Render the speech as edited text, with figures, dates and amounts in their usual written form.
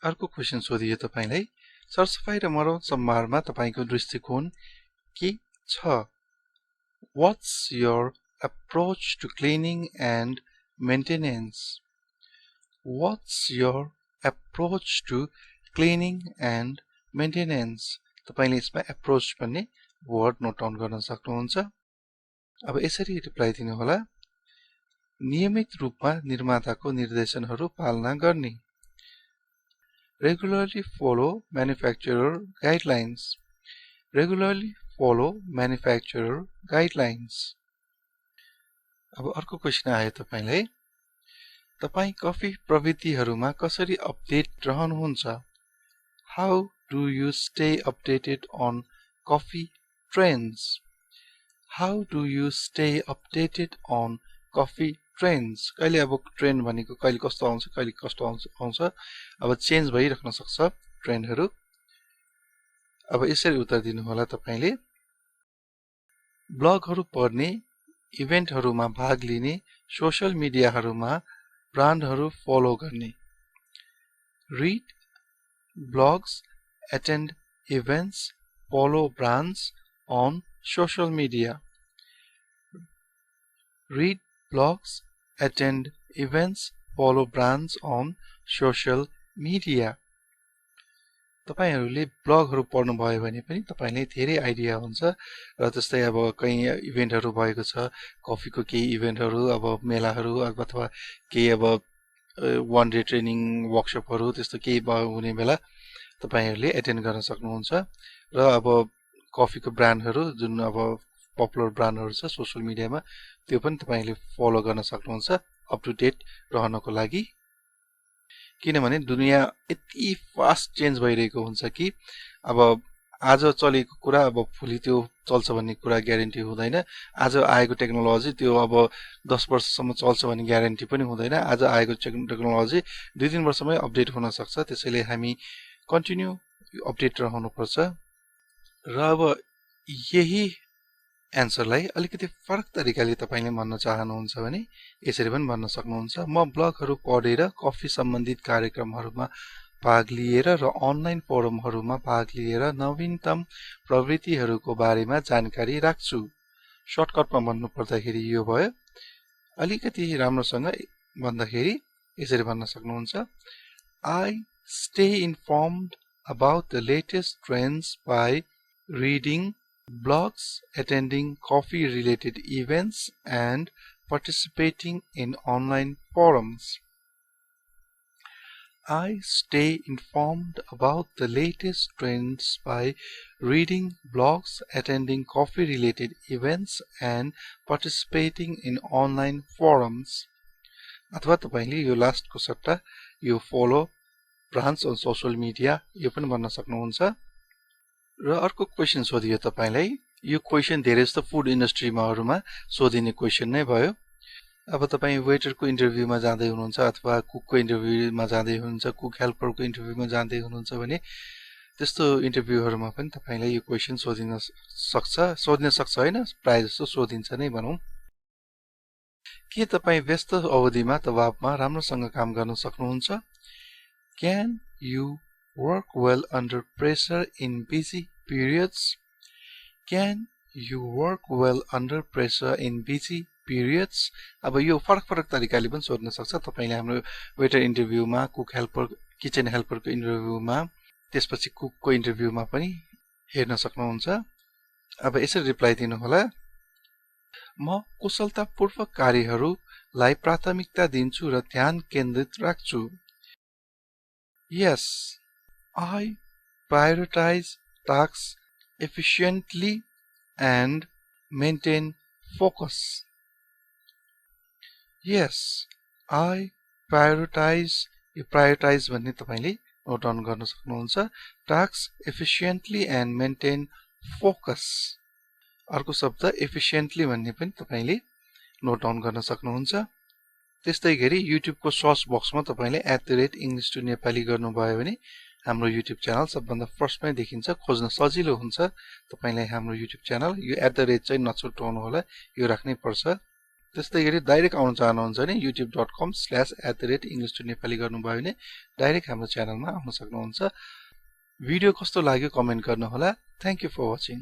अर्को क्वेशन सोधियो तपाईलाई सरसफाई र मरमत सम्भारमा तपाईको दृष्टिकोण के छ What's your approach to cleaning and maintenance What's your approach to cleaning and maintenance तपाईले यसमा approach भन्ने वर्ड नोट डाउन गर्न सक्नुहुन्छ अब यसरी रिप्लाई दिनु होला नियमित रूपमा निर्माताको निर्देशनहरू पालना गर्ने Regularly follow manufacturer guidelines. Regularly follow manufacturer guidelines. अब अर्को क्वेशन आयो तपाईलाई तपाई कफी प्रविधिहरुमा कसरी update रहनुहुन्छ How do you stay updated on coffee trends How do you stay updated on coffee trends कहिले अब ट्रेन्ड भनेको कहिले कस्तो आउँछ कहिले कस्तो आउँछ अब चेन्ज भइराख्न सक्छ ट्रेन्डहरु अब यसरी उत्तर दिनु होला तपाईले ब्लगहरु पढ्ने इभेन्टहरुमा भाग लिने सोशल मिडियाहरुमा ब्रान्डहरु फलो गर्ने Read blogs attend events follow brands on social media Read blogs attend events follow brands on social media तपाईहरुले ब्लगहरु पढ्नु भयो भने पनि तपाईले धेरै आइडिया हुन्छ र त्यस्तै अब कहीं इभेन्टहरु भएको छ कफीको केही इभेन्टहरु अब मेलाहरु अथवा केही अब वन डे ट्रेनिङ वर्कशपहरु त्यस्तो केही हुने बेला तपाईहरुले एटेन्ड गर्न सक्नुहुन्छ र अब कफीको ब्रान्डहरु जुन अब पपुलर ब्रान्डहरु छ सोशल मिडियामा त्यो पनि तपाईले फलो गर्न सक्नुहुन्छ अप टु डेट रहनको लागि किनभने दुनिया यति फास्ट चेन्ज भइरहेको हुन्छ कि अब आज चलेको कुरा अब भोलि त्यो चल्छ भन्ने कुरा ग्यारेन्टी हुँदैन आज आएको टेक्नोलोजी त्यो अब 10 वर्षसम्म चल्छ भन्ने ग्यारेन्टी पनि हुँदैन आज आएको टेक्नोलोजी 2-3 वर्षमै अपडेट हुन सक्छ त्यसैले हामी कन्टिन्यू अपडेट रहनु पर्छ र अब यही एन्सरलाई अलिकति फरक तरिकाले तपाईले भन्न चाहनुहुन्छ भने यसरी पनि भन्न सक्नुहुन्छ म ब्लगहरु पढेर कफी सम्बन्धित कार्यक्रमहरुमा भाग लिएर र अनलाइन फोरमहरुमा भाग लिएर नवीनतम प्रवृत्तिहरुको बारेमा जानकारी राख्छु सर्टकटमा भन्नु पर्दाखेरि यो भयो अलिकति राम्रोसँग भन्दाखेरि यसरी भन्न सक्नुहुन्छ I stay informed about the latest trends by reading blogs, attending coffee-related events, and participating in online forums. I stay informed about the latest trends by reading blogs, attending coffee-related events, and participating in online forums. अथवा तपाईले यो last को सट्टा यो follow brands on social media यो पनि भन्न सक्नुहुन्छ र अर्को क्वेशन सोधियो तपाईलाई यो क्वेशन धेरै जस्तो फुड इन्डस्ट्रीमाहरुमा सोधिने क्वेशन नै भयो अब तपाई वेटरको इन्टरभ्युमा जाँदै हुनुहुन्छ अथवा कुकको इन्टरभ्युमा जाँदै हुनुहुन्छ कुक हेल्परको इन्टरभ्युमा जाँदै हुनुहुन्छ भने त्यस्तो इन्टरभ्युहरुमा पनि तपाईलाई यो क्वेशन सोध्न सक्छ हैन प्राय जस्तो सोधिन्छ नै भनौं के तपाई व्यस्त अवधिमा दबावमा राम्रोसँग काम गर्न सक्नुहुन्छ Can you work well under pressure in busy periods? Can you work well under pressure in busy periods? अब यो फरक तरिकाले पनि सोध्न सक्छ तपाईले हाम्रो वेटर इन्टरभ्युमा कुक हेल्पर किचन हेल्परको इन्टरभ्युमा त्यसपछि कुकको इन्टरभ्युमा पनि हेर्न सक्नुहुन्छ अब यसरी रिप्लाई दिनु होला म कुशलतापूर्वक कार्यहरूलाई प्राथमिकता दिन्छु र ध्यान केन्द्रित राख्छु Yes, I prioritize tasks efficiently and maintain focus. Yes, I prioritize भन्ने तपाईले नोट डाउन गर्न सक्नुहुन्छ tasks efficiently and maintain focus. अर्को शब्द efficiently भन्ने पनि तपाईले नोट डाउन गर्न सक्नुहुन्छ त्यस्तै गरी YouTube को सर्च बक्समा तपाईले @english2nepali गर्नुभयो भने हाम्रो YouTube च्यानल सबभन्दा फर्स्टमै देखिन्छ खोज्न सजिलो हुन्छ तपाईलाई हाम्रो YouTube च्यानल यो @ चाहिँ नछुटाउनु होला यो राख्नै पर्छ त्यस्तै गरी डाइरेक्ट आउन चाहनुहुन्छ भने youtube.com/@english2nepali गर्नुभयो भने डाइरेक्ट हाम्रो च्यानलमा आउन सक्नुहुन्छ भिडियो कस्तो लाग्यो कमेन्ट गर्नुहोला थ्यांक यू फर वाचिङ